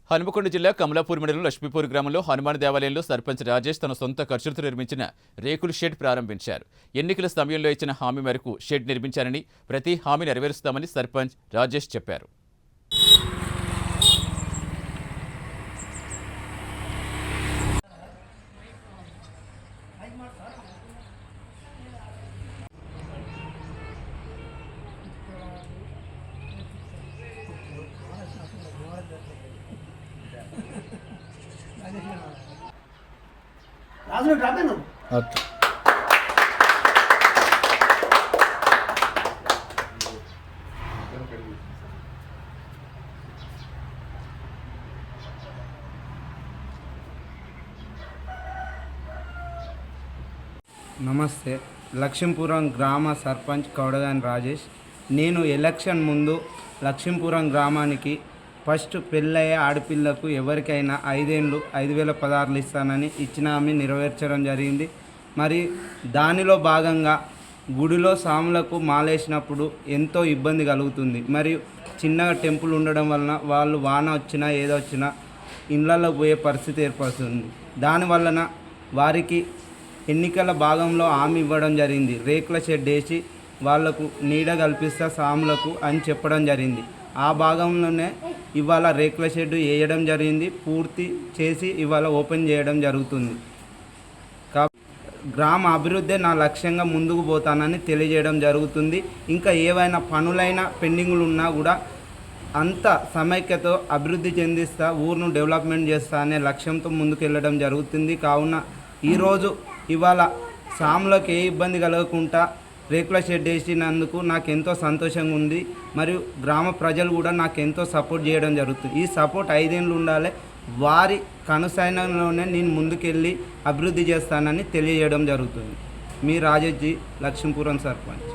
హనుమకొండ జిల్లా కమలాపూర్ మండలం లక్ష్మీపూర్ గ్రామంలో హనుమాన్ దేవాలయంలో సర్పంచ్ రాజేష్ తన సొంత ఖర్చులతో నిర్మించిన రేకుల షెడ్ ప్రారంభించారు. ఎన్నికల సమయంలో ఇచ్చిన హామీ మేరకు షెడ్ నిర్మించారని, ప్రతి హామీ నెరవేరుస్తామని సర్పంచ్ రాజేష్ చెప్పారు. నమస్తే. లక్ష్మీపురం గ్రామ సర్పంచ్ కౌడగాని రాజేష్. నేను ఎలక్షన్ ముందు లక్ష్మీపురం గ్రామానికి ఫస్ట్ పెళ్ళయ్యే ఆడపిల్లకు ఎవరికైనా 5 ఏళ్ళు 5,000 పదార్లు ఇస్తానని ఇచ్చిన హామీ నెరవేర్చడం జరిగింది. మరి దానిలో భాగంగా గుడిలో సాములకు మాలేసినప్పుడు ఎంతో ఇబ్బంది కలుగుతుంది. మరియు చిన్నగా టెంపుల్ ఉండడం వలన వాళ్ళు వాన వచ్చినా ఏదో వచ్చినా ఇళ్ళల్లో పోయే పరిస్థితి ఏర్పడుతుంది. దానివలన వారికి ఎన్నికల భాగంలో హామీ ఇవ్వడం జరిగింది. రేకుల షెడ్ వేసి వాళ్లకు నీడ కల్పిస్తా సాములకు అని చెప్పడం జరిగింది. ఆ భాగంలోనే ఇవాళ రేకుల షెడ్ వేయడం జరిగింది. పూర్తి చేసి ఇవాళ ఓపెన్ చేయడం జరుగుతుంది. గ్రామ అభివృద్ధి నా లక్ష్యంగా ముందుకు పోతానని తెలియజేయడం జరుగుతుంది. ఇంకా ఏవైనా పనులైన పెండింగులు ఉన్నా కూడా అంత సమైక్యతో అభివృద్ధి చెందిస్తా, ఊరును డెవలప్మెంట్ చేస్తా అనే లక్ష్యంతో ముందుకు వెళ్ళడం జరుగుతుంది. కావున ఈరోజు ఇవాళ సాములకు ఏ ఇబ్బంది కలగకుండా రేకుల షెడ్ వేసినందుకు నాకు ఎంతో సంతోషంగా ఉంది. మరియు గ్రామ ప్రజలు కూడా నాకు ఎంతో సపోర్ట్ చేయడం జరుగుతుంది. ఈ సపోర్ట్ 5 ఏళ్ళు ఉండాలి. వారి కనుసైనంలోనే నేను ముందుకెళ్ళి అభివృద్ధి చేస్తానని తెలియజేయడం జరుగుతుంది. మీ రాజేష్ జీ, లక్ష్మీపురం సర్పంచ్.